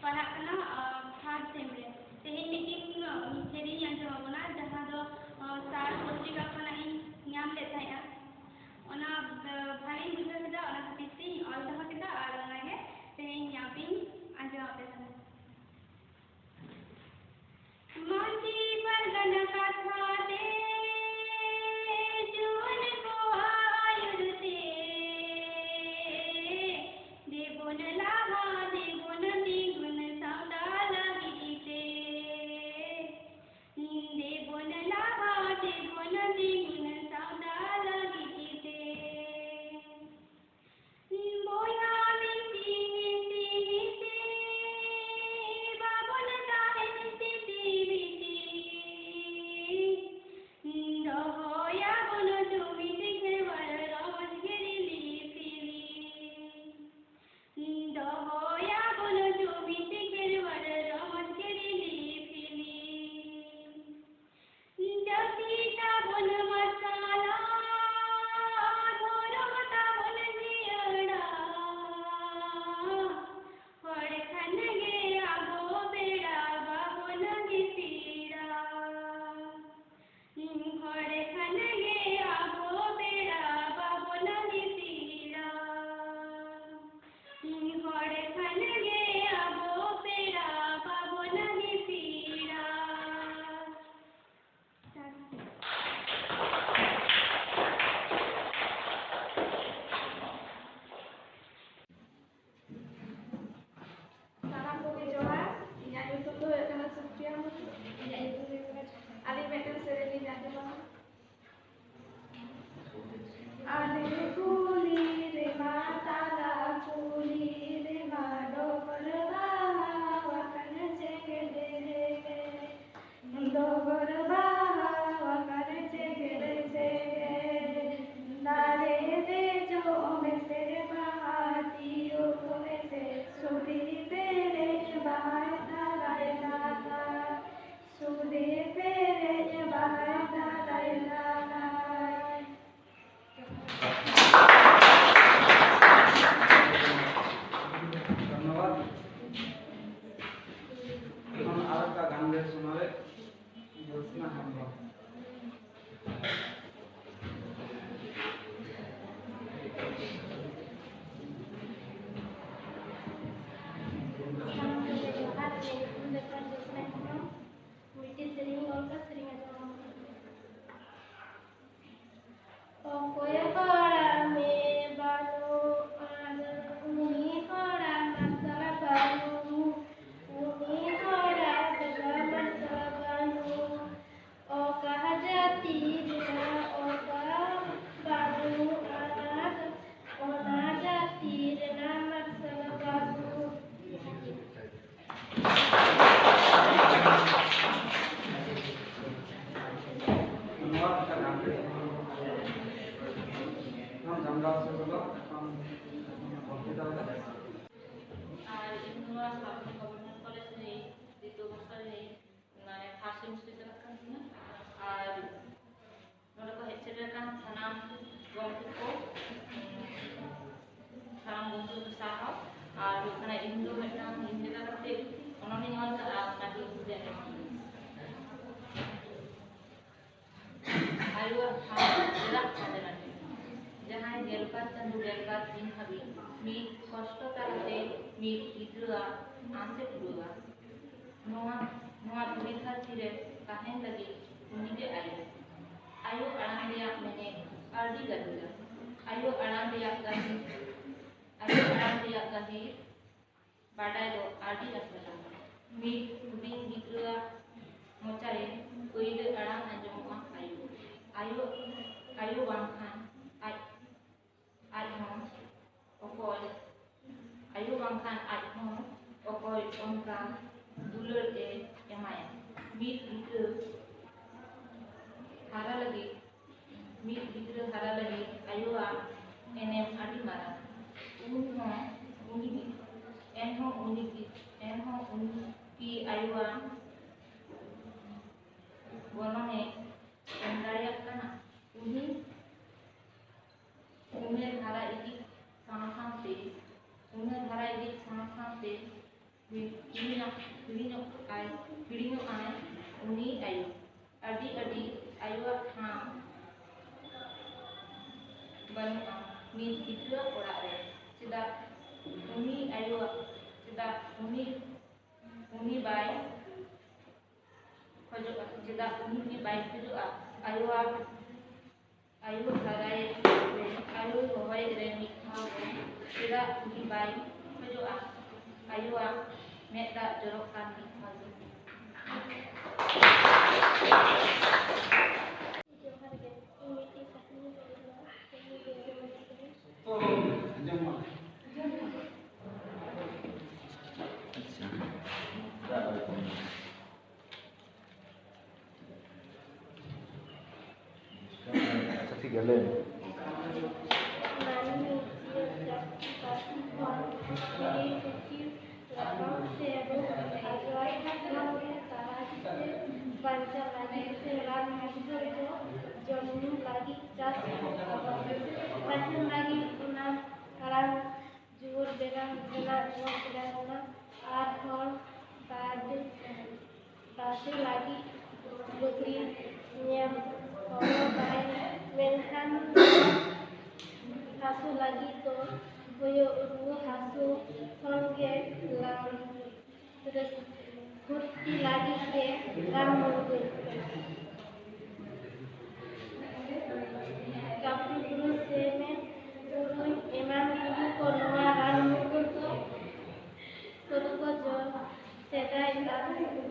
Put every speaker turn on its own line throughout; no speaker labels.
पढ़ा करना third same रे तेहें मिटिंग सेरिंग आंजम बना जहां दो सार पत्रिका खना इन नाम ले थाया ओना भारी बुझा केदा ओना खातिर ऑल दहा केदा आर ओना गे तेहें यापिंग आंजम आपे थाना माटी परगना कथा दे जून को आयुर्ते देवोन लाभा देवोन द्विगुण सौदाल गिरिते देवोन लाभा देवोन द्विगुण सौदाल गिरिते बोया मिटी मिटी बाबुन दाहे मिटी मिटी दहोया बोन तुमी दिखेवर रमज गिरिली फिली दहोया बोन तुमी दिखेवर रमज गिरिली फिली जसीता बोन मसाला धोरमता बोन जियड़ा हरे खन गे आगो बेड़ा बाबोन गिपीड़ा हरे खन गे आगो बेड़ा बाबोन गिपीड़ा हरे खन गे आगो बेड़ा बाबोन गिपीड़ा
Salam kopi Johar, inya itu tuh karena sekian, inya itu ali betul sereni jatuh bang. Ale kuli re mata la kuli re mado berba wakan cegede do berba wakan cegede dare de jo me se bahati o me se sudi pere bahai dare dana sudi pere bahai dare dana
ধন্যবাদ। এখন আর একটা গান গেয়ে শোনাবে জ্যোৎস্না হেমব্রম।
जहाँ गेलबार चंदू गेलबार दिन हबी meet कष्ट तालते meet गिद्रा आंसे पुरुगा नोआ दुनिया धीरे कहें लगी उन्हीं आयो अड़ांग रिया मैंने आर्डी गदुला आयो अड़ांग रिया गदी बाडाय दो आर्डी असला मीट दिन गिद्रा मोचारे कोई अड़ांग अंजमा आयो बांखान आज हम ओकोय आयो बांखान आज हम ओकोय उनका दुलर ए यमाया मीट गिद्र हारा लगी मीट गिद्र हारा लगी आयो आ एनएम आदि मारा उनकी आयो आ गोनो है एंडारिया कना उन्हीं ᱦᱤᱲᱤᱧᱚᱜᱼᱟᱭ ᱩᱱᱤ ᱟᱭᱳ ᱟᱹᱰᱤ ᱟᱭᱳᱣᱟᱜ ᱴᱷᱟᱶ ᱵᱟᱹᱱᱩᱜᱼᱟ ᱢᱤᱫ ᱜᱤᱫᱽᱨᱟᱹ ᱚᱲᱟᱜ ᱨᱮ ᱪᱮᱫᱟᱜ ᱩᱱᱤ ᱵᱟᱭ ᱠᱷᱚᱡᱚᱜᱼᱟ ᱟᱭᱳ ᱦᱚᱦᱚᱭ ᱨᱮ ᱢᱤᱫ ᱫᱷᱟᱣ ᱨᱮ ᱪᱮᱫᱟᱜ ᱩᱱᱤ ᱵᱟᱭ ᱠᱷᱚᱡᱚᱜᱼᱟ ᱟᱭᱳᱣᱟᱜ ᱢᱮᱫ ᱫᱟᱜ ᱡᱚᱨᱚᱜ ᱠᱟᱱ ᱢᱤᱫ ᱫᱷᱟᱣ ᱨᱮ
ठीक है ले
hasu lagi to boyo ruwa hasu songe terus kurti lagi ke ran murgu kapi terus seme turun eman guru ko noa ran murgu to ko jo sedai ta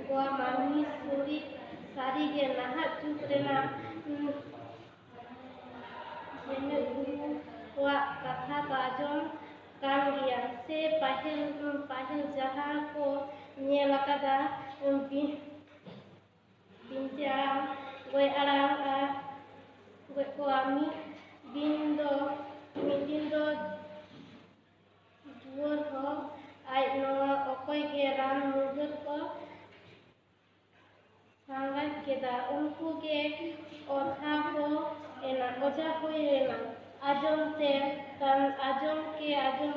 ko mani suri sari ge naha chuk rena jene guru wa katha tajom kan gya se pahil jahan ko nyel akada binti aram goi aram goi ko ami bindo duor ho ai no okoi ge ran murgut ko sangat keda unku ge otha ko ena oja hoi rena ajom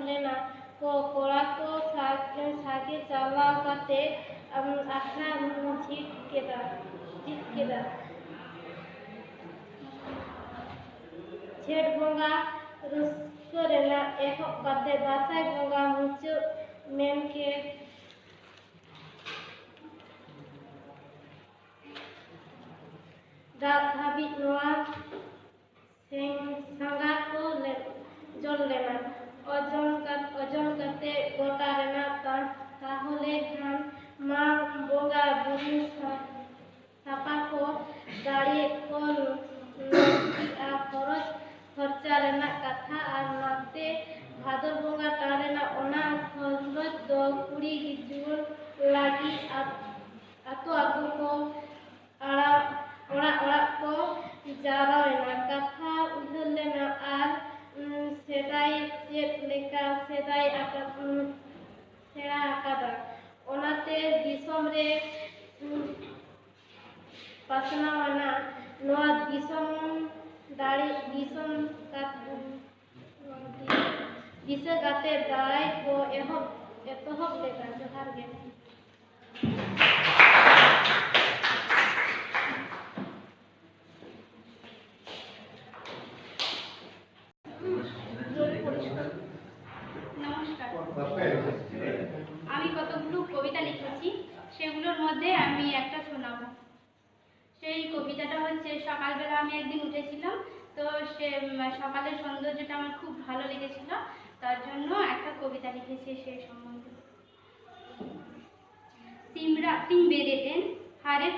lena ko kora ko sage chalao kate akhra jit keda Jhet bonga rusko rena ehok kate dasai bonga mucu menke dak habit noa sangga ko jol lena ojon kate gota rena tahole khan ma bonga buru sapa ko dare ko a khoroj kharcha rena katha ar nate bhador bonga ta rena ona khoroj do kuri gidul lagi ato ko ᱚᱲᱟᱜ ᱠᱚ ᱡᱟᱣᱨᱟᱭᱮᱱᱟ ᱠᱟᱛᱷᱟ ᱩᱭᱦᱟᱹᱨ ᱞᱮᱱᱟ ᱟᱨ ᱥᱮᱬᱟ ᱟᱠᱟᱫᱟ ᱚᱱᱟᱛᱮ ᱫᱤᱥᱚᱢ ᱨᱮ ᱯᱟᱥᱱᱟᱣᱮᱱᱟ ᱱᱚᱣᱟ ᱫᱤᱥᱟᱹ ᱠᱟᱛᱮ ᱫᱟᱲᱟᱭ ᱠᱚ ᱮᱛᱚᱦᱚᱵ ᱞᱮᱫᱟ ᱡᱚᱦᱟᱨ ᱜᱮ
আমি কতগুলো কবিতা লিখেছি সেগুলোর মধ্যে আমি একটা শোনাবো সেই কবিতাটা হচ্ছে সকালবেলা আমি একদিন উঠেছিলাম তো সে সকালের সৌন্দর্যটা আমার খুব ভালো লেগেছিল তার জন্য একটা কবিতা লিখেছি সেই সম্বন্ধে Tim bereten hare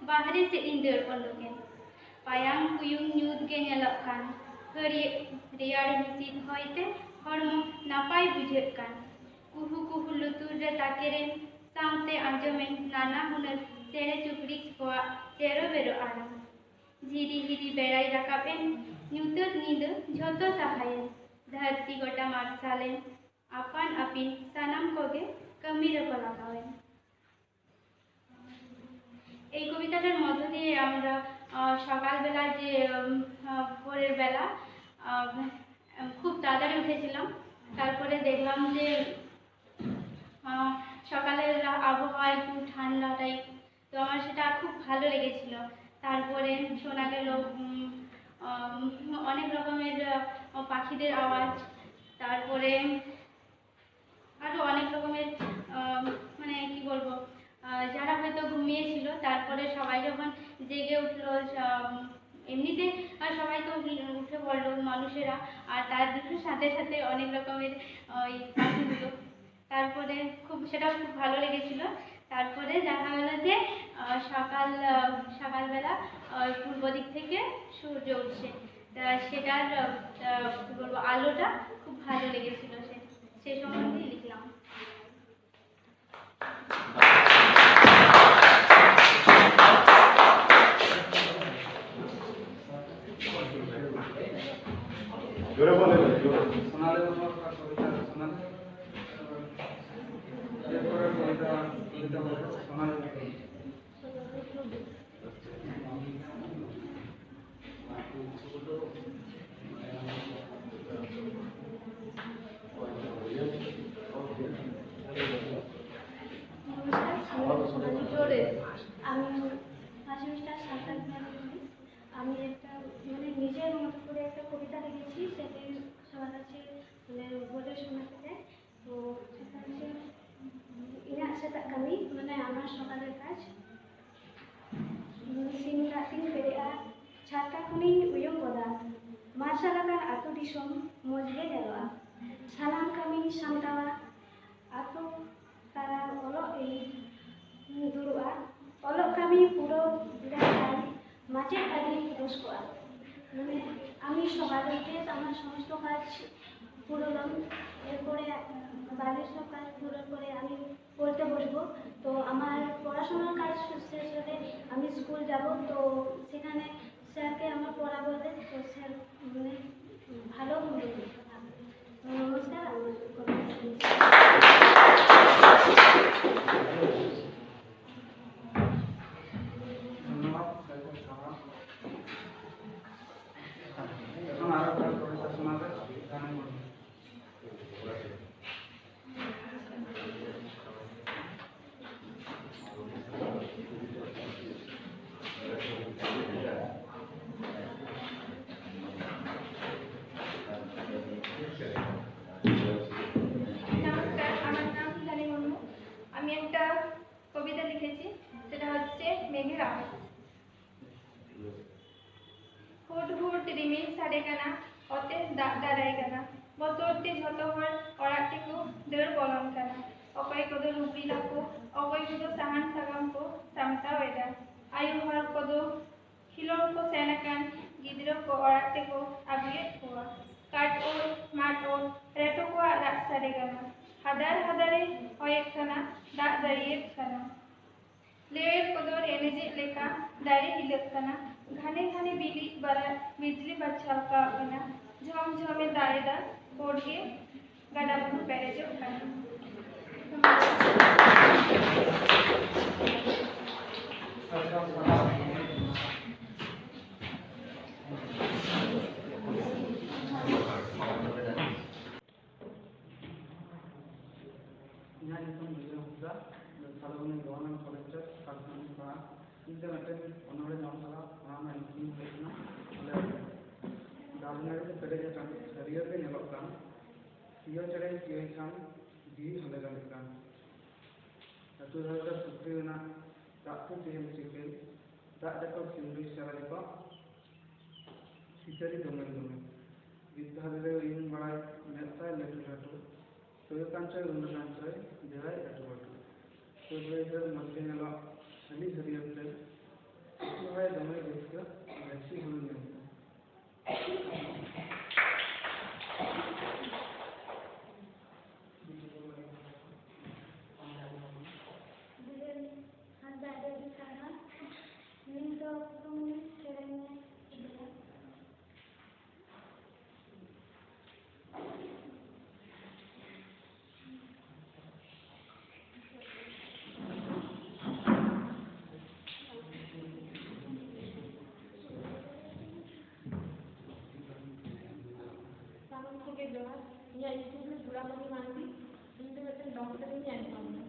bahare se indir pondoken payang kuyung nyud ge nyelok kan reyar hisit hoite hormo napai bujhet kan kuhu lutur re takeren saute anjomen nana hunar tere chukrik koa tero bero aram hiri berai rakaben nyutur nido jhoto sahayen dharti gota marsalen apan apin sanam koge kami re ko lagawen এই কবিতাটার মধ্য দিয়ে আমরা সকালবেলা যে ভোরের বেলা খুব তাড়াতাড়ি উঠেছিলাম তারপরে দেখলাম যে সকালের আবহাওয়া একটু ঠান্ডা টাইপ, তো আমার সেটা খুব ভালো লেগেছিল। তারপরে শোনা গেল অনেক রকমের পাখিদের আওয়াজ, তারপরে আরও অনেক রকমের মানে কি বলবো, যারা হয়তো ঘুমিয়েছিল তারপরে সবাই যখন জেগে উঠলো, এমনিতে সবাই তো উঠে পড়লো মানুষেরা, আর তার সাথে সাথে অনেক রকমের ওই পাখিগুলো। তারপরে সেটাও খুব ভালো লেগেছিল। তারপরে দেখা গেল যে সকালবেলা পূর্ব দিক থেকে সূর্য উঠছে, সেটার কি বলবো, আলোটা খুব ভালো লেগেছিল, সে সম্বন্ধে লিখলাম।
সোনালি কবিতা সোনালি এরপরে কবিতা সোনালি
আমি ফার্স্ট সেমিস্টার সাঁওতাল পড়ি। আমি একটা মানে নিজের মতো করে একটা কবিতা লিখেছি, সেটি সবার কাছে মানে বলে শোনাতে চাই। তো সেটা হচ্ছে ইনার সেটা কামি, মানে আমার সকালের কাজ। সিং রাতিং পেরেয়া ᱪᱷᱟᱛᱟ ᱠᱷᱚᱱᱤᱧ ᱩᱭᱩᱝ ᱜᱚᱫᱟ, ᱢᱟᱨᱥᱟᱞ ᱟᱠᱟᱱ ᱟᱹᱛᱩ ᱫᱤᱥᱚᱢ ᱢᱚᱡᱽ ᱜᱮ ᱧᱮᱞᱚᱜᱼᱟ, ᱥᱟᱱᱟᱢ ᱠᱟᱹᱢᱤᱧ ᱥᱟᱢᱴᱟᱣᱟ, ᱟᱹᱛᱩ ᱛᱟᱨᱟ ᱚᱞᱚᱜ ᱤᱧ ᱫᱩᱲᱩᱵᱼᱟ, ᱚᱞᱚᱜ ᱠᱟᱹᱢᱤ ᱯᱩᱨᱟᱹᱣ ᱞᱮᱱᱠᱷᱟᱱ মাঝে আগে রোজ করা, মানে আমি সকালে উঠে আমার সমস্ত কাজ পুরোলাম, এরপরে বাড়ির সব কাজ পুরো করে আমি পড়তে বসবো। তো আমার পড়াশোনার কাজ শেষ হলে আমি স্কুল যাব, তো সেখানে স্যারকে আমার পড়া বলতে, তো স্যার মানে ভালো বলবে। নমস্কার, আমার
এখন আরো কবিতা শোনাবে গানের মধ্যে।
নমস্কার, আমার নাম জানি মনু। আমি একটা কবিতা লিখেছি, সেটা হচ্ছে মেঘের আওয়াজ। হুট হুট রিমিল ᱥᱟᱰᱮ ᱠᱟᱱᱟ, ᱚᱛᱮ ᱫᱟᱜ ᱫᱟᱨᱟᱭ ᱠᱟᱱᱟ, ᱵᱚᱛᱚᱨ ᱛᱮ ᱡᱷᱚᱛᱚ ᱦᱚᱲ ᱚᱲᱟᱜ ᱛᱮᱠᱚ ᱫᱟᱹᱲ ᱵᱚᱞᱚᱱ ᱠᱟᱱᱟ, ᱚᱠᱚᱭ ᱠᱚᱫᱚ ᱞᱩᱜᱽᱲᱤ ᱞᱟᱯᱚ, ᱚᱠᱚᱭ ᱠᱚᱫᱚ ᱥᱟᱦᱟᱱ ᱥᱟᱠᱟᱢ ᱠᱚ ᱥᱟᱢᱴᱟᱣ ᱮᱫᱟ, ᱟᱭᱳ ᱦᱚᱲ ᱠᱚᱫᱚ ᱠᱷᱮᱞᱳᱰ ᱠᱚ ᱥᱮᱱ ᱟᱠᱟᱱ ᱜᱤᱫᱽᱨᱟᱹ ᱠᱚ ᱚᱲᱟᱜ ᱛᱮᱠᱚ ᱟᱹᱜᱩᱭᱮᱫ ᱠᱚᱣᱟ, ᱠᱟᱴ ᱳᱲ ᱢᱟᱴ ᱳᱲ ᱨᱮᱴᱚ ᱠᱚᱣᱟᱜ ᱨᱟᱜ ᱥᱟᱰᱮ ᱠᱟᱱᱟ, ᱦᱟᱫᱟᱨ ᱦᱟᱫᱟᱨᱮ ᱦᱚᱭᱮᱫ ᱠᱟᱱᱟ, ᱫᱟᱜ ᱡᱟᱹᱲᱤᱭᱮᱫ ᱠᱟᱱᱟ, লেয়ের কদর এনেজের লেখা দাঁড়িয়ে হিলক কানা, ঘানে ঘানে বিজলি বাচ্চাও কানা, ঝমঝমে দাঁড়িয়ে পড়িয়ে গাডাবুর প্যারেজও কানা।
ᱤᱧᱟᱹᱜ ᱧᱩᱛᱩᱢ ᱵᱤᱡᱚᱭ ᱦᱟᱸᱥᱫᱟ, ᱥᱟᱞᱵᱚᱱᱤ ᱜᱚᱵᱷᱚᱨᱱᱢᱮᱱᱴ ᱠᱚᱞᱮᱡᱽ ᱨᱮ ᱯᱷᱟᱥᱴ ᱥᱮᱢᱤᱥᱴᱟᱨ ᱯᱟᱲᱦᱟᱜ᱾ ᱤᱧ ᱫᱚ ᱢᱤᱫᱴᱮᱱ ᱚᱱᱚᱬᱦᱮ ᱧᱟᱢ ᱠᱟᱫᱟ, ᱚᱱᱟ ᱨᱮᱱᱟᱜ ᱧᱩᱛᱩᱢ ᱦᱩᱭᱩᱜ ᱠᱟᱱᱟ ᱫᱟᱨᱮ ᱱᱟᱹᱲᱤ ᱛᱮ ᱯᱮᱨᱮᱡ ᱟᱠᱟᱱ ᱦᱟᱹᱨᱭᱟᱹᱲ ᱜᱮ ᱧᱮᱞᱚᱜ ᱠᱟᱱ, ᱯᱤᱭᱳ ᱪᱮᱬᱮᱧ ᱯᱤᱭᱳᱭ ᱠᱷᱟᱱ ᱡᱤᱣᱤ ᱦᱟᱞᱮ ᱜᱟᱱᱚᱜ ᱠᱟᱱ, ᱟᱹᱛᱩ ᱫᱷᱟᱨᱮ ᱨᱮ ᱯᱩᱠᱷᱨᱤ ᱨᱮᱱᱟᱜ ᱫᱟᱜ ᱛᱮ ᱛᱮᱦᱮᱧ ᱪᱤᱠᱟᱹᱭ, ᱫᱟᱜ ᱨᱮᱠᱚ ᱥᱤᱢᱰᱩᱡ ᱥᱮᱨᱟᱭ ᱠᱚ ᱥᱤᱠᱟᱹᱨᱤ ᱫᱚᱢᱮᱞ ᱫᱚᱢᱮᱞ, ᱵᱤᱨ ᱫᱷᱟᱨᱮ ᱨᱮ ᱩᱭᱩᱝ ᱵᱟᱲᱟᱭ ᱢᱮᱫ ᱛᱟᱭ ᱞᱟᱹᱴᱩ ᱞᱟᱹᱴᱩ, ᱛᱩᱭᱩ ᱠᱟᱱᱪᱚᱭ ᱨᱩᱸᱰᱟᱹ ᱠᱟᱱᱪᱚᱭ ᱫᱮᱣᱟᱭ ᱟᱹᱴᱩ ᱟᱹᱴᱩ, ᱥᱩᱨ ᱵᱟᱹᱭᱦᱟᱹᱲ ᱢᱚᱡᱽ ᱜᱮ ᱧᱮᱞᱚᱜ ᱦᱟᱹᱞᱤ ᱦᱟᱹᱨᱭᱟᱹᱲ ᱛᱮ, ᱥᱚᱦᱨᱟᱭ ᱫᱚᱢᱮ ᱨᱟᱹᱥᱠᱟᱹ ᱜᱟᱹᱪᱷᱤ ᱦᱩᱲᱩ ᱧᱮᱞᱛᱮ।
ᱤᱧᱟᱹᱜ ᱧᱩᱛᱩᱢ ᱫᱚ ᱡᱩᱲᱟᱢᱚᱱᱤ ᱢᱟᱱᱰᱤ, ᱤᱧ ᱫᱚ ᱢᱤᱫᱴᱮᱱ ᱰᱚᱠᱴᱚᱨᱤᱧ ᱮᱢ ᱠᱟᱱᱟ।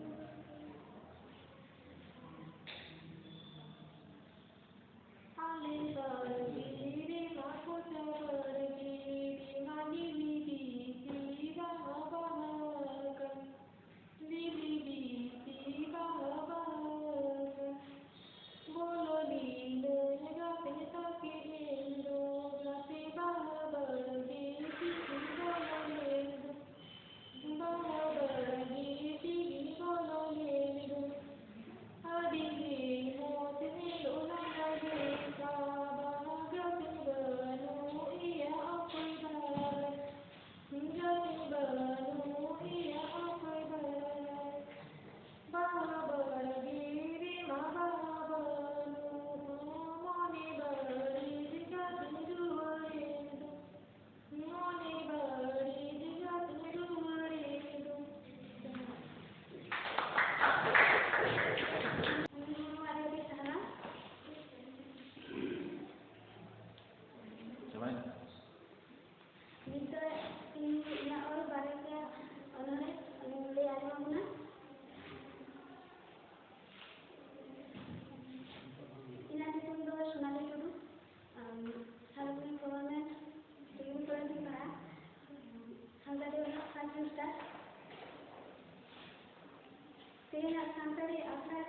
Santali Akhra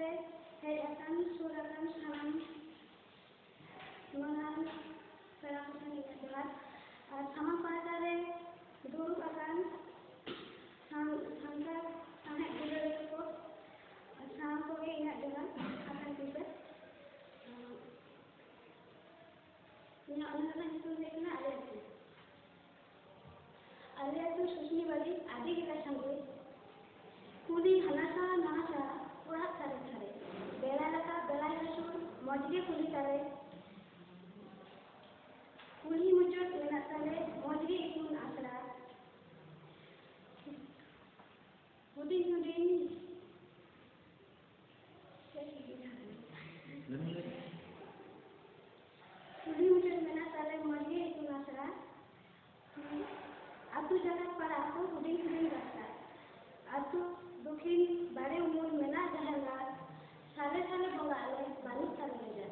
Hej akan surakan salam mengan perakusan adalah sama pada dulu akan Saohet Akhra itu sama kowe ingat dengan akan juga punya anak-anak itu kena ada itu susni balik adik kita sanggup kuli halasa nasa urat tarik bela laka bela hasul mojge kuli tarik kuli mujud menak tarik mojge ikun asra huding kuli mujud menak tarik mojge ikun asra atu jagat para aku huding rasa atu दुखी बड़े उम्र में ना जहला साले साले बंगाले बानी कर ले जा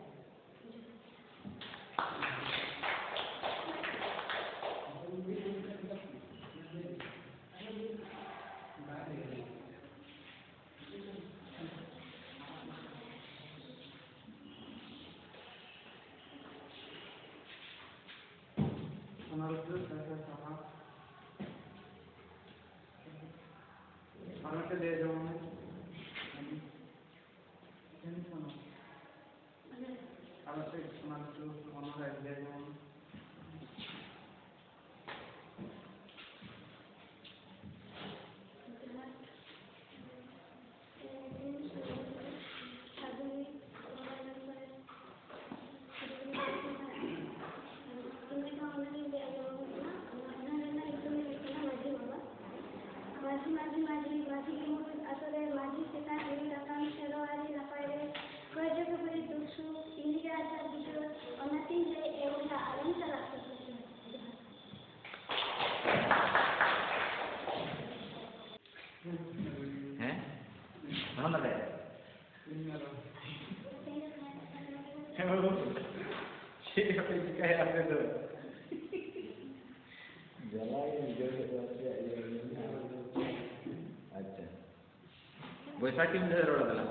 बैसाखी में रोड वाला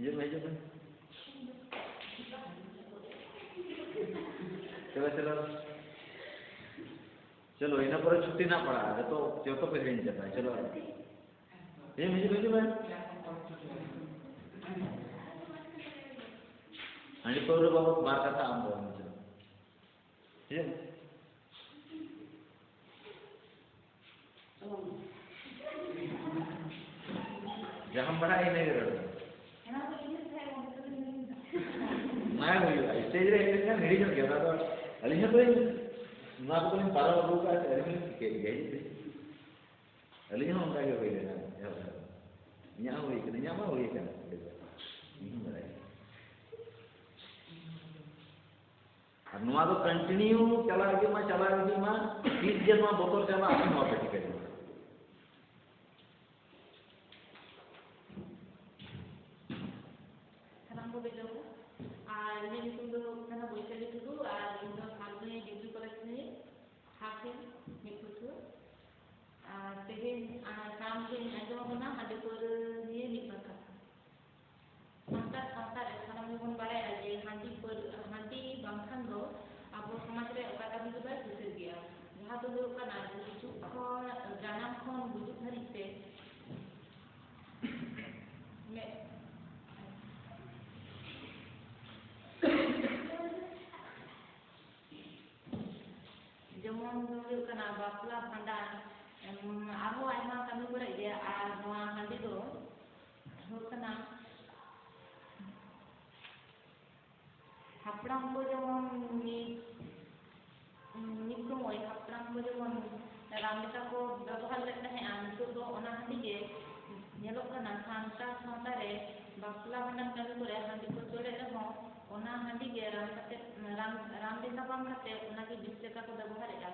ये मैं चलो चलो चलो इन पर छुट्टी ना पड़ा तो पैसे नहीं जाता है चलो ये मुझे मैं आणि तो बाबा बार का था हम बोल ये जहाँ बड़ा ही नहीं रहा मैं वही स्टेज रे एक मेरी जो गया तो अलिया तो ना तो मैं 12 लोगों का एरिया के गए थे अलिया हम का गए ना यहाँ हुई कि यहाँ हुई क्या नहीं बड़ा और नुआ तो कंटिन्यू चला गया मैं 20 दिन में बोतल चला अपनी वहाँ पे टिकट
ᱠᱚᱜᱮ ᱡᱚᱢᱟ ᱟᱨ ᱤᱧᱟᱹᱜ ᱧᱩᱛᱩᱢ ᱫᱚ ᱦᱩᱭᱩᱜ ᱠᱟᱱᱟ ᱵᱳᱭᱥᱟᱞᱤ ᱴᱩᱰᱩ ᱟᱨ ᱤᱧ ᱫᱚ ᱥᱟᱞᱵᱚᱱᱤ ᱰᱤᱜᱽᱨᱤ ᱠᱚᱞᱮᱡᱽ ᱨᱤᱧ ᱦᱟᱯᱮᱱ ᱢᱤᱫ ᱯᱟᱹᱴᱷᱩᱣᱟᱹ ᱟᱨ ᱛᱮᱦᱮᱧ ᱥᱟᱱᱟᱢ ᱜᱤᱧ ᱟᱸᱡᱚᱢ ᱟᱵᱚᱱᱟ ᱦᱟᱺᱰᱤ ᱯᱟᱹᱣᱨᱟᱹ ᱱᱤᱭᱮ ᱢᱤᱫ ᱵᱟᱨ ᱠᱟᱛᱷᱟ ᱥᱟᱱᱛᱟᱲ ᱥᱟᱶᱛᱟ ᱨᱮ ᱥᱟᱱᱟᱢ ᱜᱮᱵᱚᱱ ᱵᱟᱲᱟᱭᱟ ᱡᱮ ᱦᱟᱺᱰᱤ ᱵᱟᱝᱠᱷᱟन ᱫᱚ ᱟᱵᱚ ᱥᱚᱢᱟᱡᱽ ᱨᱮ ᱚᱠᱟ ᱠᱟᱹᱢᱤ ᱜᱮ ᱵᱟᱭ ᱥᱩᱥᱟᱹᱨ ᱜᱮᱭᱟ ᱡᱟᱦᱟᱸ ᱫᱚ ᱦᱩᱭᱩᱜ ᱠᱟᱱᱟ ᱜᱩᱡᱩᱜ ᱠᱷᱚᱱ ᱡᱟᱱᱟᱢ ᱠᱷᱚᱱ ᱜᱩᱡᱩᱜ ᱫᱷᱟᱹᱨᱤᱡ ᱛᱮ যেমন হয়ে কানা বাপলা ভান্ডান আরো আইমা কামি করে গে আর নোয়া হান্ডি দো হয়ে কানা হাপড়াম কো যেমন নিত সময় হাপড়াম কো যেমন রামলেকা কো ব্যবহার লেত তাহে নিতো দো ওনা হান্ডি গে ñelok kana santa santa re bapla bhandan kami kore handi ko chole rehon ona handi ge ram leka bang kate ona ge bis leka ko ব্যবহারেগা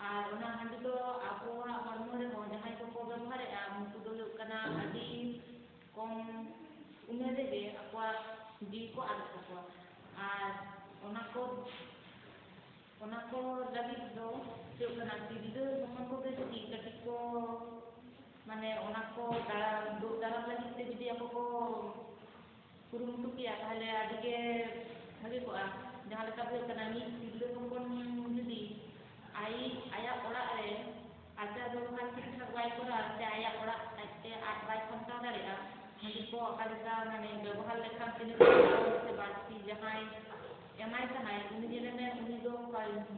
R ona handi do abowa hormo re hon jahay ko ব্যবহারেগা unku do huyuk kana adi kom umer rege akwa ji ko ad takwa R ona ko lagit do huyuk kana tirde homon ko ge jodi katik ko মানে ওনাকে দাঁড়ার লাগিতে যদি ako কুরুমুটু কিয়া তাহলে আদিকে ভাগে কোয়া jahan leka huyuk kana mid tirle hopon judi aya orak re ajar ବ୍ୟବହାର ଠିକ ଠାକ bai kora se aya orak ajte aj bai samtaw dareya handi ko oka leka mane ব্যবহার lekhan tine se barti jahay emai kanai uni jeleme uni do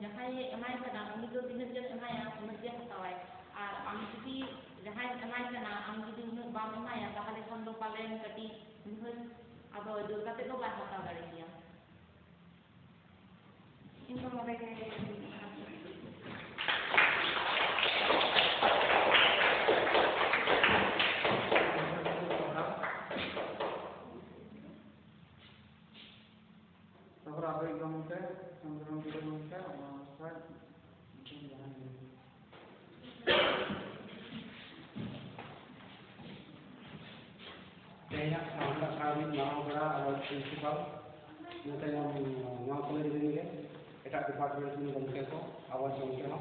jahay emai kana uni do tinac jen emaya unac ge hatawai আর আমি যদি jahay emai kana am judi unuk bam emaya tahale khan do palen kati ado jor kate do bai hataw dareya ᱤᱧ ᱫᱚ ᱱᱚᱰᱮ ᱜᱮ
তারপর আবেগ গমকে সংগ্রাম করে গমকে অবস্থায়
Kayaknya sahabat kami mau berada awal prinsipal, nanti yang mau kuliah di sini, etak departemen ini gomke ko awal gomke ho.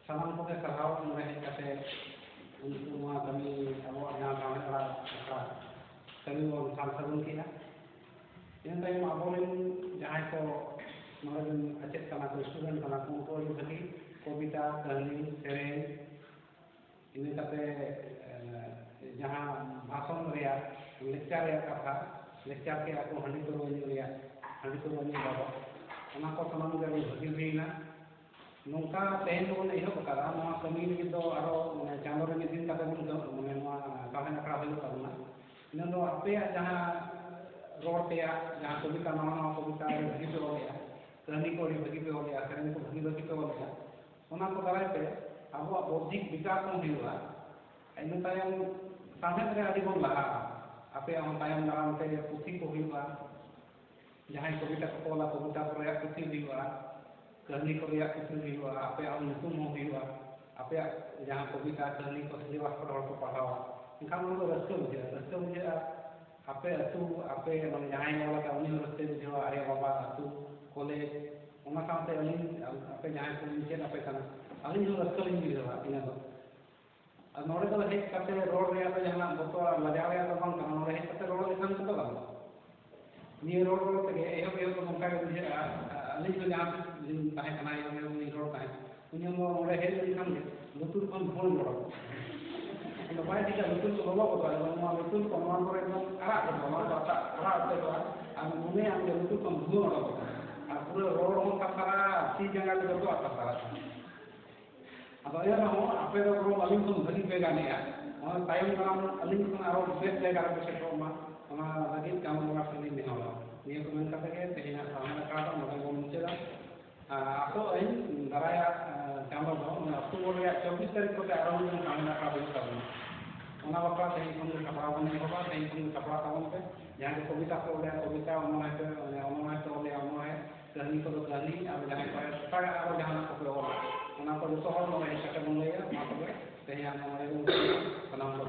Sanam ko ke sarhau mulai kate untuk semua kami awal yang kami Akhara kami mau sansarun kita. Yang tadi mau abolin jahay ko nolen acet kana ko student kana ko ko lagi kobita kahani sereng ini kate जहाँ भाषण रेया lecture रेया कथा lecture के आपको हंडी को रेया हंडी को बाबा ओना को समान के भगी हुईना नोंका तेन बोन एहब करा नोआ कमी लगी दो आरो चांदो रे दिन कते बोन माने नोआ साहेन अखड़ा हुई ताबना इन दो आपे जहाँ रोड तेया जहाँ कविता नवा कविता भगी पे होया कहनी को भगी पे होया सेरेन को भगी पे होया ओना को दाराय पे अब बौद्धिक विकास में हुआ इन तायम साहेब रे आदि बोन लहा आपे हम तायम नाम ते पुथी को हुआ जहां कविता को कोला कविता को रे पुथी हुआ कहनी को रे पुथी हुआ आपे हम नुतुम हुआ आपे जहां कविता कहनी को सेवा को पढ़ावा इनका मन को रस्ते बुझे आपे अतु आपे माने जहां वाला का उनी रस्ते बुझे अरे बाबा अतु कॉलेज ओना साथे अली आपे जहां को नीचे आपे kana अली जो रस्ते लिंग बुझेवा इना तो और नोड़े तो हेक करते रोड रे तो जहां बतो लजाव या तो बंद नोड़े हेक करते रोड लेखान तो बंद ये रोड ते एहो तो नोका के बुझे अली जो जहां ताहे kana यो नि रोड ताहे उनी मो नोड़े हेल लेखान लुतुर कोन फोन रोड तो बाय दिका लुतुर को बाबा को तो मो लुतुर को मन करे एकदम आरा को आरा ते तो हम मुने हम लुतुर को धुन रोड और पूरा रोड हो कतरा सी जगह के तो कतरा अब ये ना हो आपे तो रोड अलिंग को भगी पे गाने या और टाइम नाम अलिंग को आरो बेस्ट जगह पे सेट होमा ओना लगी काम मोरा फली नहीं होला ये को मन करते के तेना सामने का तो मोबाइल को मुचेदा आपको इन दराया चांदो दो अक्टूबर या 24 तारीख को आरो दिन सामने का बोल करना ओना बकरा तेई को कपड़ा बने होगा तेई को कपड़ा कावन पे जहां के कविता को ले कविता ओना है कहनी को कहनी अब जहां को सारा आरो जहां को पे ओना को जो हर मोबाइल से बन गया मा को तेया मोबाइल को सलाम को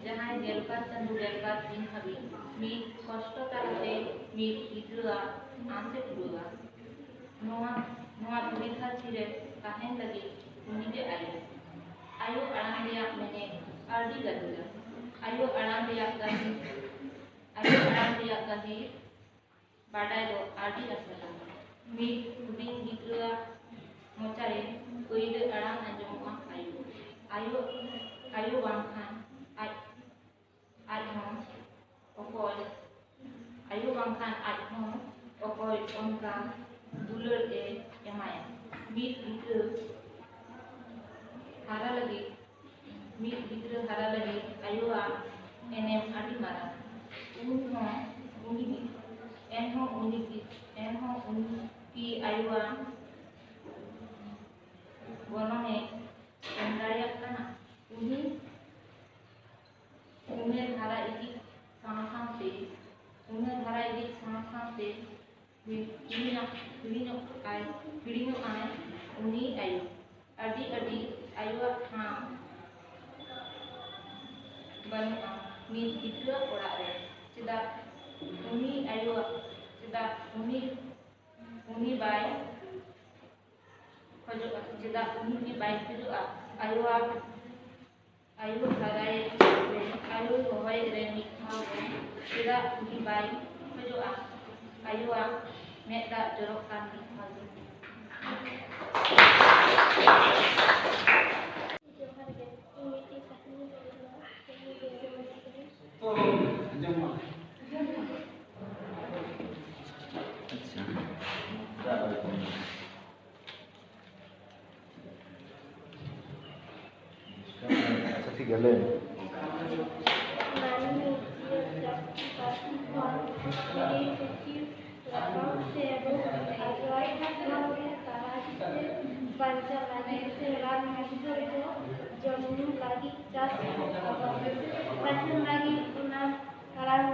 जहाँ गेलपार चंदू गेलपार दिन हबी मीट कष्ट तालते मीट गिद्रा आंसे पुरुगा नोआ धुरी धरती रे काहें लगी उन्हीं के आयु अड़ांग रिया मैंने आर्डी गदुगा आयु अड़ांग रिया गही बाडाय दो आर्डी रसला मीट हुडिंग गिद्रा मोचारे कोई दे अड़ांग अंजमुआ आयु बांखान आज हम ओकोय आयु बांखान आज हम ओकोय उनका दुलर ए एमाया मीट गिद्रा हारा लगी आयुआ एनएम आदि मारा उनकी आयुआ गोनोने एंदारिया कना उन्हें धारा इदी सांसांते पीड़िनो आए उन्हीं आयु अड़ी आयुआ हाँ बनुआ मीत गिद्रा ओड़ा रे चिदा उन्हीं आयुआ चिदा उन्हीं बाय खोजोगा चिदा उन्हीं बाय खोजोगा आयु हराए आयु होय रे मिठाव रे चिदा उन्हीं बाय खोजोगा आयुआ मेदा जरोकान मिठाव रे
गले
Banca lagi seran masuk itu ᱯᱟᱹᱦᱤᱞ ᱞᱟᱹᱜᱤᱫ ᱚᱱᱟ ᱟᱲᱟᱝ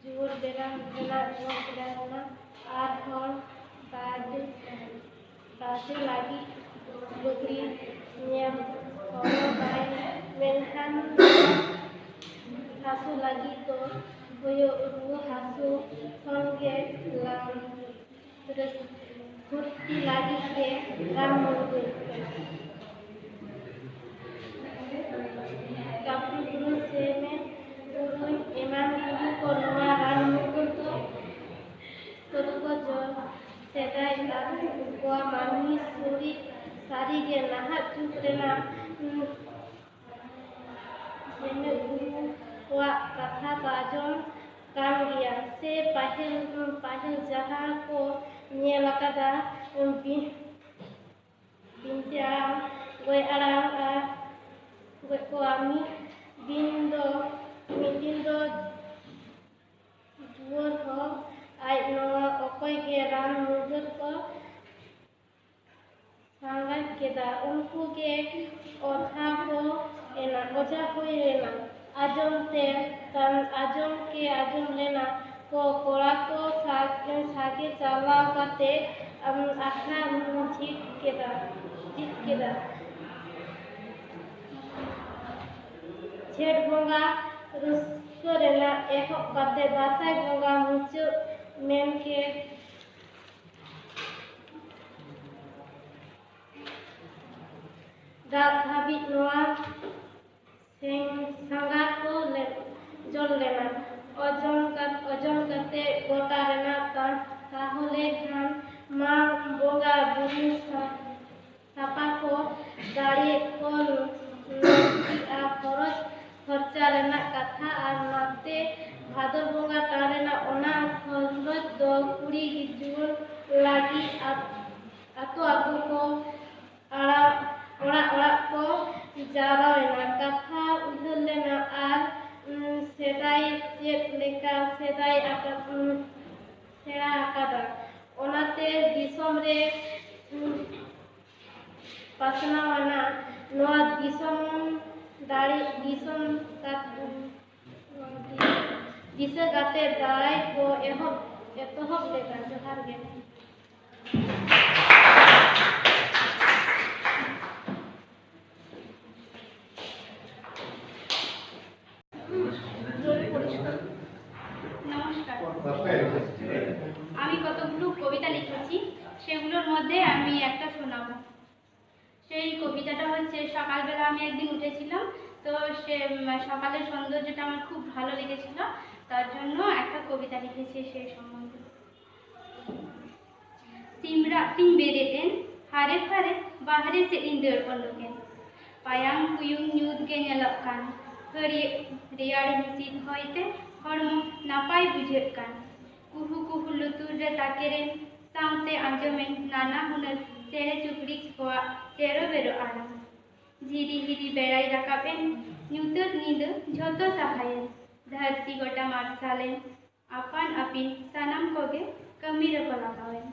ᱡᱩᱣᱟᱹᱲ ᱵᱮᱱᱟᱣ ᱞᱮᱱᱟ ᱟᱨᱦᱚᱸ ᱵᱟᱹᱲᱛᱤ ᱞᱟᱹᱜᱤᱫ ᱞᱩᱜᱽᱲᱤ ᱧᱮᱞ ᱦᱚᱨᱚᱜᱟᱭ, ᱢᱮᱱᱠᱷᱟᱱ ᱦᱟᱹᱥᱩ ᱞᱟᱹᱜᱤᱫ ᱫᱚ ᱦᱩᱭᱩᱜ ᱨᱩᱣᱟᱹ ᱦᱟᱹᱥᱩ ᱠᱷᱚᱱᱜᱮ ᱯᱷᱩᱨᱛᱤ ᱞᱟᱹᱜᱤᱫ ᱜᱮ ᱨᱟᱱ ᱢᱩᱨᱜᱟᱹᱱ ᱠᱟᱹᱯᱤ ᱵᱩᱨᱩ ᱥᱮ ᱢᱮᱫ ᱩᱨᱩᱧ ᱮᱢᱟᱱ ᱠᱚ ᱱᱚᱣᱟ ᱨᱟᱱ ᱢᱩᱨᱜᱟᱹᱱ ᱠᱚᱫᱚ ᱠᱚ ᱡᱚᱢ ᱥᱮᱫᱟᱭ ᱠᱚᱣᱟ ᱢᱟᱹᱱᱢᱤ ᱥᱚᱨᱤᱨ ᱥᱟᱹᱨᱤᱜᱮ ᱱᱟᱦᱟᱜ ᱡᱩᱜᱽ ᱨᱮᱱᱟᱜ ᱢᱮᱱᱮᱫ ᱜᱩᱨᱩ ᱠᱚᱣᱟᱜ ᱠᱟᱛᱷᱟ ᱫᱚ ᱟᱸᱡᱚᱢ ᱠᱟᱱ ᱜᱮᱭᱟ ᱥᱮ ᱯᱟᱹᱦᱤᱞ ᱡᱟᱦᱟᱸ ᱠᱚ ᱧᱮᱞ ᱟᱠᱟᱫᱟ ᱵᱤᱱᱛᱤ ᱟᱲᱟᱝ ᱜᱚᱭ ᱟᱲᱟᱝ ᱟᱨ ᱜᱚᱡ ᱠᱚᱣᱟ ᱢᱤᱫ ᱫᱤᱱ ᱫᱚ ᱡᱩᱣᱟᱹᱨ ᱦᱚᱸ ᱟᱡ ᱱᱚᱣᱟ ᱚᱠᱚᱭ ᱜᱮ ᱨᱟᱱ ᱢᱩᱨᱜᱟᱹᱱ ᱠᱚ ᱥᱟᱸᱜᱟᱡ ᱠᱮᱫᱟ, ᱩᱱᱠᱩ ᱜᱮ ᱚᱡᱷᱟ ᱦᱩᱭ ᱞᱮᱱᱟ᱾ ᱟᱸᱡᱚᱢ ᱞᱮᱱᱟ ᱠᱚ ᱠᱚᱲᱟ ᱠᱚ ᱥᱟᱸᱜᱮ ᱪᱟᱞᱟᱣ ᱠᱟᱛᱮ ᱟᱠᱷᱲᱟ ᱡᱷᱤᱡ ᱠᱮᱫᱟ᱾ ᱡᱷᱮᱸᱴ ᱵᱚᱸᱜᱟ ᱨᱟᱹᱥᱠᱟᱹ ᱨᱮᱱᱟᱜ ᱮᱦᱚᱵ ᱠᱟᱛᱮ ᱫᱟᱸᱥᱟᱭ ᱵᱚᱸᱜᱟ ᱢᱩᱪᱟᱹᱫ ᱢᱮᱱᱠᱮ ᱫᱟᱜ ᱫᱷᱟᱹᱵᱤᱡ ᱱᱚᱣᱟ ᱥᱟᱸᱜᱷᱟᱨ ᱠᱚ ᱡᱚᱲ ᱞᱮᱱᱟ᱾ ᱳᱡᱚᱱ ᱠᱟᱛᱮ ᱜᱚᱴᱟ ᱨᱮᱱᱟᱜ ᱛᱟᱦᱚᱞᱮ ᱠᱷᱟᱱ ᱢᱟ ᱵᱚᱸᱜᱟ ᱵᱩᱨᱩ ᱥᱟᱯᱟ ᱠᱚ ᱫᱟᱲᱮ ᱠᱚ ᱱᱚᱝᱠᱤᱜᱼᱟ ᱠᱷᱚᱨᱚᱪ ᱠᱷᱚᱨᱪᱟ ᱨᱮᱱᱟᱜ ᱠᱟᱛᱷᱟ ᱟᱨ ᱱᱟᱛᱮ ᱵᱷᱟᱫᱚᱨ ᱵᱚᱸᱜᱟ ᱴᱟᱱ ᱨᱮᱱᱟᱜ ᱚᱱᱟ ᱠᱷᱚᱨᱚᱪ ᱫᱚ ᱠᱩᱲᱤ ᱡᱩᱣᱟᱹᱱ ᱞᱟᱹᱜᱤᱫ ᱟᱛᱳ ᱠᱚ ᱚᱲᱟᱜ ᱠᱚ ᱡᱟᱣᱨᱟᱭᱮᱱᱟ, ᱠᱟᱛᱷᱟ ᱩᱭᱦᱟᱹᱨ ᱞᱮᱱᱟ ᱟᱨ ᱥᱮᱫᱟᱭ ᱪᱮᱫ ᱞᱮᱠᱟ ᱥᱮᱬᱟ ᱟᱠᱟᱫᱟ ᱚᱱᱟᱛᱮ ᱫᱤᱥᱚᱢ ᱨᱮ ᱯᱟᱥᱱᱟᱣᱱᱟ᱾ ᱱᱚᱣᱟ ᱫᱤᱥᱟᱹ ᱠᱟᱛᱮ ᱫᱟᱲᱟᱭ ᱠᱚ ᱮᱛᱚᱦᱚᱵ ᱞᱮᱫᱟ᱾ ᱡᱚᱦᱟᱨ ᱜᱮ।
নমস্কার, আমি কতগুলো কবিতা লিখেছি, সেগুলোর মধ্যে আমি একটা শোনাবো। সেই কবিতাটা হচ্ছে, সকালবেলা আমি একদিন উঠেছিলাম, তো সে সকালের সৌন্দর্যটা আমার খুব ভালো লেগেছিল, তার জন্য একটা কবিতা লিখেছি সেই সম্বন্ধে। Tim bereten, hare bahare se inder pondoken. Payang kuyung nyud ge nyelok kan, reyar hisit hoite hormo napai bujhet kan. Kuhu lutur re takeren, saute anjomen nana hunar tere chukrik koa tero bero aram. Hiri berai rakaben, nyutur nido jhoto sahayen. Dharti gota marsalen, apan apin sanam koge kamira ko lagawen।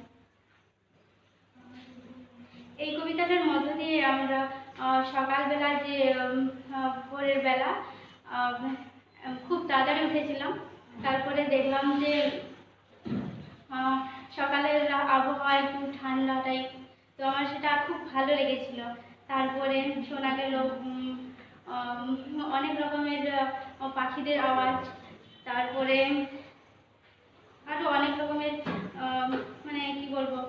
এই কবিতাটার মধ্য দিয়ে আমরা সকালবেলা যে ভোরের বেলা খুব তাড়াতাড়ি উঠেছিলাম, তারপরে দেখলাম যে সকালের আবহাওয়া একটু ঠান্ডা টাইপ, তো আমার সেটা খুব ভালো লেগেছিল। তারপরে শোনা গেল অনেক রকমের পাখিদের আওয়াজ, তারপরে আরো অনেক রকমের মানে কি বলবো,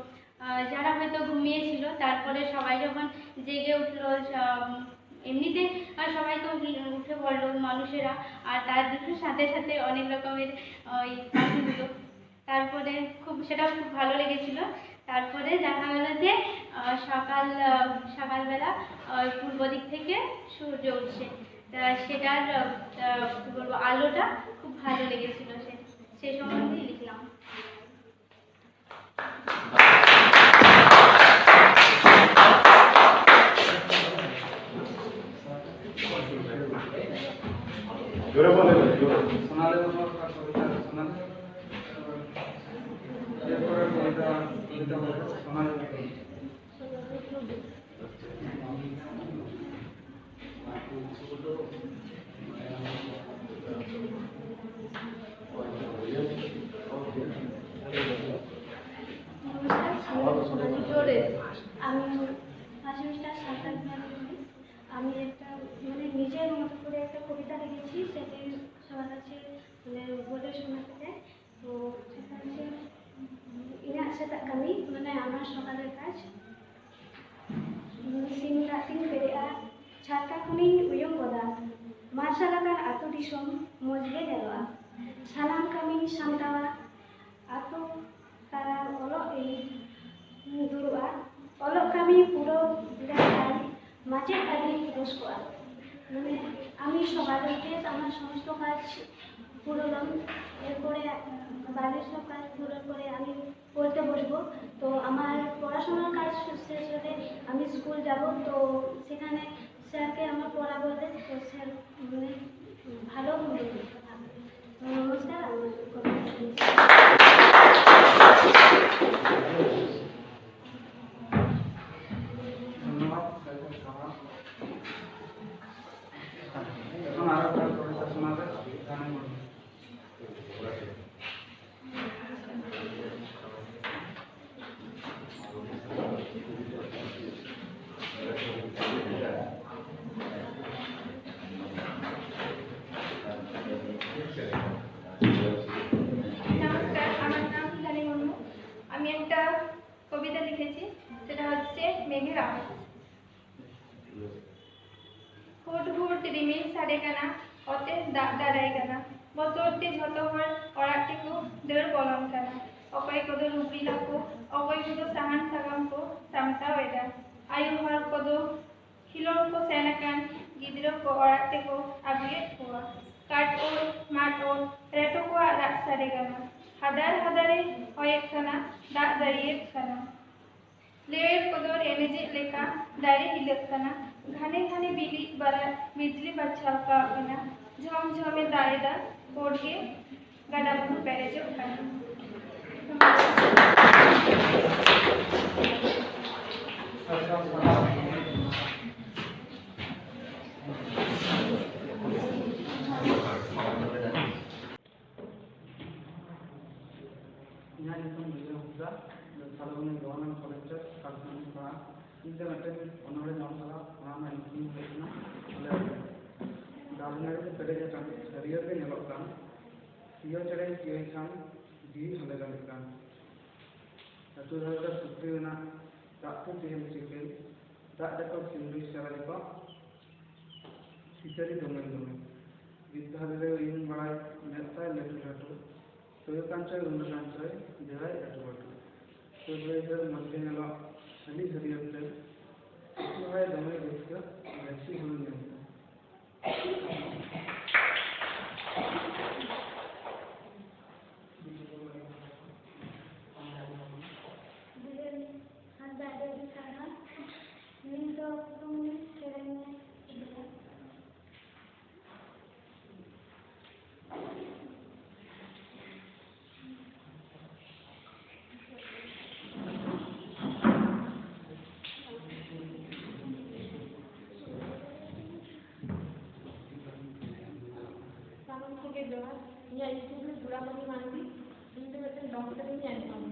যারা হয়তো ঘুমিয়েছিল তারপরে সবাই যখন জেগে উঠলো, এমনিতে সবাই তো উঠে পড়লো মানুষেরা, আর তার সাথে সাথে অনেক রকমের ওই পাখিগুলো, তারপরে সেটাও খুব ভালো লেগেছিল। তারপরে দেখা গেল যে সকালবেলা পূর্ব দিক থেকে সূর্য উঠছে, সেটার কি বলবো আলোটা খুব ভালো লেগেছিল, সেই সম্বন্ধেই লিখলাম।
শোনালে কবিতা শোনালে এরপরে কবিতা শোনালে
setak kami mana আমার সকালের কাজ সিং রাতিং বেরিয়া ছাতা খুনিং উয়ং গদা মার্শাল আকার আতো দিশম মজগে নেওয়া সালাম kami সান্তালা আতো তারা অলক এই দুরুয়া অলক kami পুরো দেখাই মাঝে আদি রসকোয়া মানে আমি সকালে উঠে আমার সমস্ত কাজ পুরোলাম এরপরে বাড়ির সব কাজ পুরোর পরে আমি পড়তে বসবো তো আমার পড়াশোনার কাজ শেষ হলে আমি স্কুল যাব তো সেখানে স্যারকে আমার পড়া বলতে তো স্যার মানে ভালো বলবে নমস্কার আমার
ধন্যবাদ এখন আরো একটা কবিতা শোনাবে গানের মধ্যে
নমস্কার, আমার নাম জানি মুর্মু। আমি একটা কবিতা লিখেছি, সেটা হচ্ছে মেঘের আওয়াজ। হুট হুট রিমিল সারে কানা অতে দাগ দাঁড়াই কানা বতরতে ঝত হর অড়াটিকু দের বলন কানা অকয় কদ লুবড়ি লাকো অকয় কদ সাহান সাগাম কো সামতা ওয়েদা আয়ু হর কদ খিলর কো সেনাকান গিদ্র কো অড়াতে কো আবিয়ে কোয়া কাট ওর মাট ওর রেটো কো রাত সারে কানা হাদার হাদারে হয় কানা দাগ দাঁড়িয়ে কানা লেয়ের কদর এনেজে লেখা দাঁড়িয়ে হিলক কানা घने घने बिजली बचाव का बिना झम झमे दाएदा बोर्ड के गड़ा बन पैरे जो खाना
यहाँ एकदम मिले होगा सालबोनी गवर्नमेंट कॉलेज सालबोनी का इंटरनेट उन्होंने नाम सला उन्होंने इंक्लूड करना ले दादने के पहले जो काम करियर के निकल काम सीओ चले किए काम दी हमें का काम तो हमारा सुप्रीम ना ताकत देने चाहिए ताकत को सिंगल चला को सिचरी दोमें विद्यालय इन बड़ा नेता लेटर तो ये कांचे उन्हें कांचे जगह एटवर्ड तो ये मध्य नेला सभी हरियर से तो है दमे देखकर वैसी होने नहीं
या इसमें जुड़ा बनी मानती इनके वजह डॉक्टर ही नहीं आने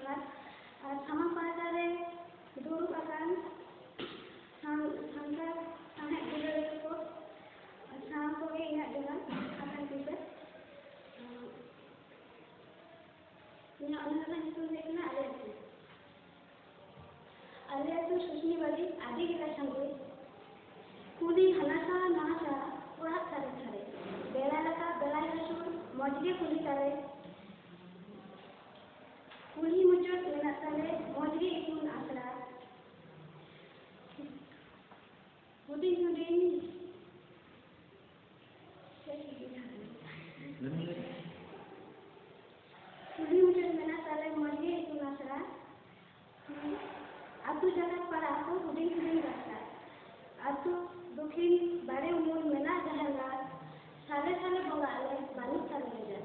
ᱡᱚᱦᱟᱨ ᱟᱨ ᱥᱟᱢᱟᱝ ᱯᱟᱦᱴᱟ ᱨᱮ ᱫᱩᱲᱩᱵ ᱟᱠᱟᱱ ᱥᱟᱱᱛᱟᱲ ᱥᱟᱶᱦᱮᱫ ᱵᱤᱨᱟᱹᱫᱟᱹᱞᱤ ᱠᱚ ᱥᱟᱱᱟᱢ ᱠᱚᱜᱮ ᱤᱧᱟᱹᱜ ᱡᱚᱦᱟᱨ ᱟᱠᱟᱱ ᱛᱤᱥᱮ ᱤᱧᱟᱹᱜ ᱚᱱᱚᱞ ᱨᱮᱱᱟᱜ ᱧᱩᱛᱩᱢ ᱦᱩᱭᱩᱜ ᱠᱟᱱᱟ ᱟᱞᱮ ᱟᱹᱛᱩ ᱥᱩᱥᱱᱤ ᱵᱟᱲᱤ ᱟᱹᱰᱤ ᱜᱮᱞᱟ ᱥᱟᱸᱜᱮ ᱠᱩᱞᱤ ᱦᱟᱱᱟᱥᱟ ᱱᱟᱦᱟᱥᱟ ᱚᱲᱟᱜ ᱛᱷᱟᱨᱮ ᱛᱷᱟᱨᱮ ᱵᱮᱲᱟ ᱨᱟᱠᱟᱵ ᱵᱮᱲᱟᱭ ᱦᱟᱹᱥᱩᱨ ᱢᱚᱡᱽ ᱜᱮ ᱠᱩᱞᱦᱤ ᱛᱟᱞᱮ ᱠᱩᱞᱦᱤ ᱢᱩᱪᱟᱹᱫ ᱢᱮᱱᱟᱜ ᱛᱟᱞᱮ ᱢᱚᱡᱽ ᱜᱮ ᱤᱛᱩᱱ ᱟᱥᱲᱟ ᱦᱩᱰᱤᱧ ᱦᱩᱰᱤᱧ ᱠᱩᱞᱦᱤ ᱢᱩᱪᱟᱹᱫ ᱢᱮᱱᱟᱜ ᱛᱟᱞᱮ ᱢᱚᱡᱽ ᱜᱮ ᱤᱛᱩᱱ ᱟᱥᱲᱟ ᱟᱹᱛᱩ ᱡᱟᱠᱟᱛ ᱯᱟᱲᱟ ᱠᱚ ᱦᱩᱰᱤᱧ ᱦᱩᱰᱤᱧ ᱨᱟᱥᱛᱟ ᱟᱹᱛᱩ ᱫᱚᱠᱷᱤᱱ ᱵᱟᱲᱮ ᱩᱢᱩᱞ ᱢᱮᱱᱟᱜ ᱡᱟᱦᱟᱸ ᱜᱟᱲ ᱥᱟᱞᱮ ᱥᱟᱞᱮ ᱵᱚᱸᱜᱟ ᱟᱞᱮ ᱵᱟᱹᱱᱩᱜ ᱛᱟᱞᱮ ᱵᱮᱡᱟᱨ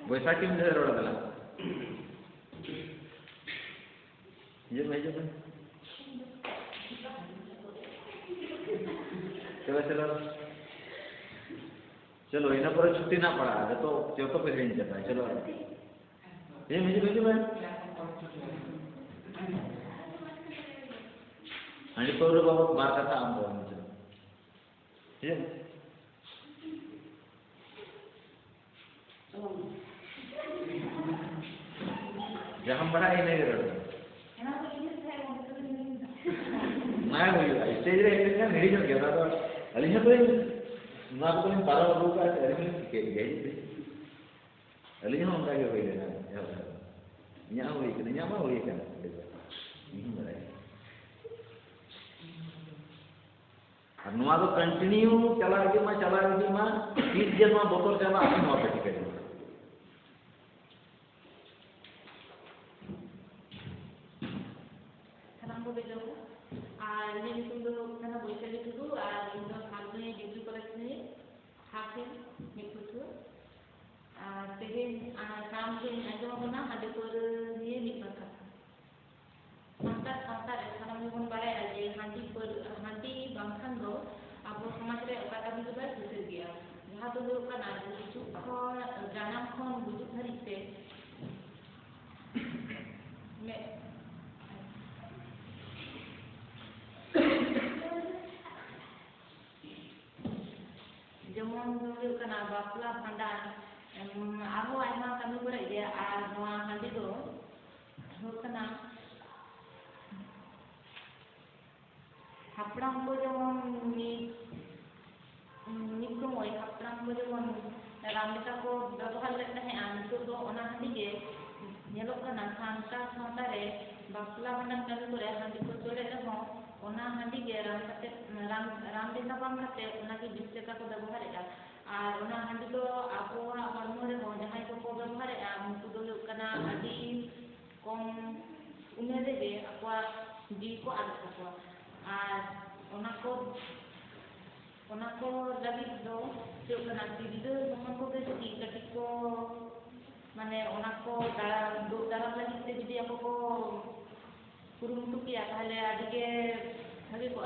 Boisa kim dari orang dalam? Iya, baik juga. चलो इन पर छुट्टी ना पड़ा तो पे रेंज जाता है चलो ये मुझे मैं आणि तो बाबा बार कथा आम बोल मुझे ये जहाँ बड़ा ही नहीं रहा मैं वही स्टेज रे एक मेडिकल गया था अलिहा तो ना तो इन पारा लोग का एडमिशन के गए थे अलिहा उनका के हुई ना यहाँ हुई कि यहाँ हुई क्या नहीं बड़ा अब नवा तो कंटिन्यू चला गया माँ 30 जन माँ बोतल चला अपनी नवा पे टिकट
जेमन हुई कना बापला भांडान आरो आयमा कमी करे गया आर नवा हांडी दो हुई कना हापड़ाम को जेमन निक समय हापड़ाम को जेमन रामलेखा को व्यवहार लेते हैं नितो दो ओना हांडी के नेलो कना सांता सांता रे बापला भांडान कमी करे हांडी को चले रहो ओना हांडी के राम लेखा बाम करते ओना की बिस लेखा को व्यवहार है और ओना हांडी तो आपो हरमो रे जहां को व्यवहार है उनको दो कना आदि कम उमेर रे आपो जी को आदत को और ओना को लगी दो जो कना गिदर मोहन को बेटी कटी को माने ओना को दारा लगी ते जदी आपो को कुरुमुटु किया ताहले आदि के भागे को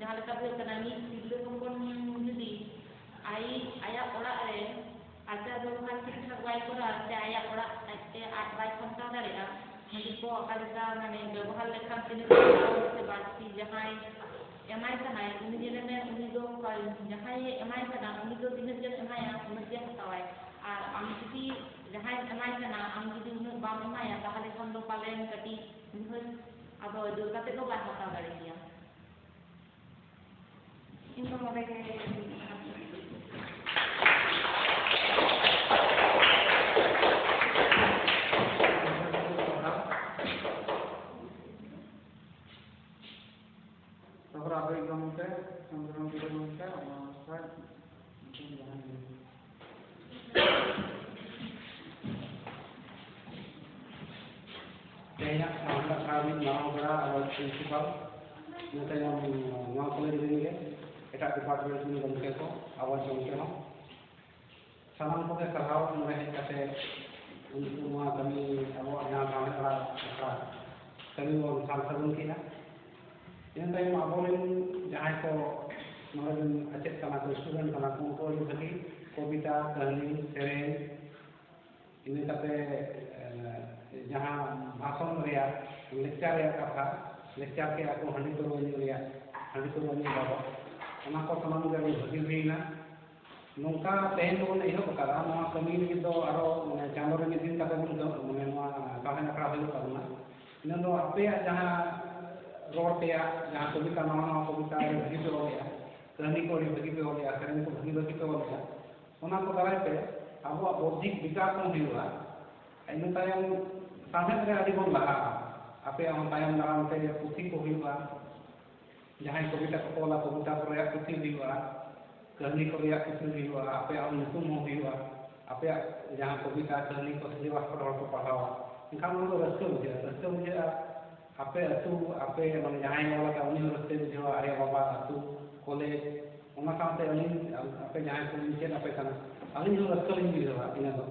jahan leka huyu kana ni tirla hopon judi ayah orak re ajar ବ୍ୟବହାର ଠିକଠାକ bai kora se ayah orak te at bai khonta dareya mandi ko akalika mane ବ୍ୟବହାର lekhan tini se basti jahai emai kana uni jeleme uni do jahai emai kana uni do dinner jel emaya uni je hatawai ar am judi jahai emai kana am judi uni bam emaya tahale kon do palen kati uni ado do kate do bai hataw dareya ini mo bege
Ahora abrimos pregunta vamos
Kayaknya sama kami mau berada prinsipal, nanti yang mau kuliah di sini, kita departemen ini dan kita awal jomke sanam ko sarhaw mulai kate untuk semua kami awak yang kami kami mau sampaikan kita. Yang saya mau jahai ko mungkin acet kana ko student kana ko ko ini kobita kahani sereng ini kate jahan bhasan rea lecture rea katha lecture ke ako handi to ni baba ona ko sanam ge bhagi huina nongka tehen to ne ehok kara noa kami ni do aro channel re din kata bun do noa Saohet Akhra hoyo karuna ina do ape jahan rod te jahan kobita noa kobita bhagi pe ho gaya kahani ko bhagi pe ho gaya sereng ko bhagi pe ho gaya ona ko darai pe abo bauddhik vikas ko huwa ina tayang Saohet re adi bon laha ape on tayam daram te puthi ko huwa jahan kobita ko ola kobita ko reak puthi huwa kahani ko reak puthi huwa ape on nyutum ho huwa ape jahan kobita kahani ko seliwas ko hor ko padawa engkan ono raska bujha ape atu ape mane jahan ola ka uni raste bujha are baba atu college ona saute alin ape jahan ko niche ape kana alin ho raska lin bujha ina do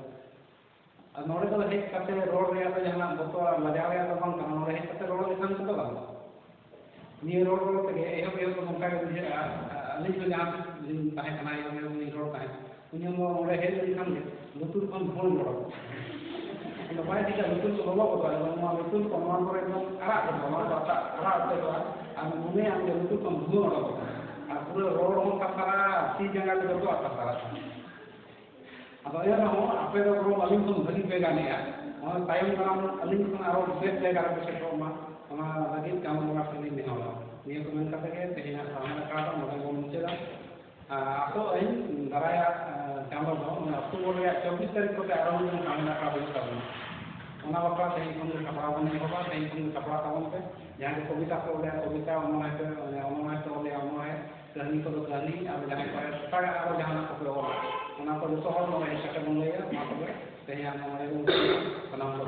और नोड़े तो हेक करते road रे तो जहां बतो लजावे तो बंग करना नोड़े हेक करते रोड लेखान तो बंग ये रोड ते एहो एहो तो नंका के बुझे अलिन जो जहां ताहे कना यो नि रोड ताहे उनि मो नोड़े हेक लेखान के लुतुर कोन फोन रोड तो बाय दिका लुतुर को बाबा को तो मो लुतुर को मान रे एकदम आरा को नो बाता आरा ते तो आ मुने हम लुतुर को धुओ रोड आ पूरा रोड हो कसारा सी जगह के तो कसारा अब ये रहो आपे तो रोम अलिन को भगी पे गाने या और टाइम नाम अलिन को आरो बेस ले गार पे तो मा ona lagi kamu ngakini ni होला ये को मन करते के तेना सामने का तो मोबाइल बोल मुझे atau ini daraya kamu dong aku boleh 24 तारीख को आरो हम सामने का बोल करना ona bakal saya pun kapal ini apa saya pun kapal kawan पे yang कविता को ले कविता ona itu oleh ona kahani ko kahani अब जहां पर सटा आरो जहां को ona ko तो हर मोबाइल से कर ले मा को ते yang मोबाइल को नाम को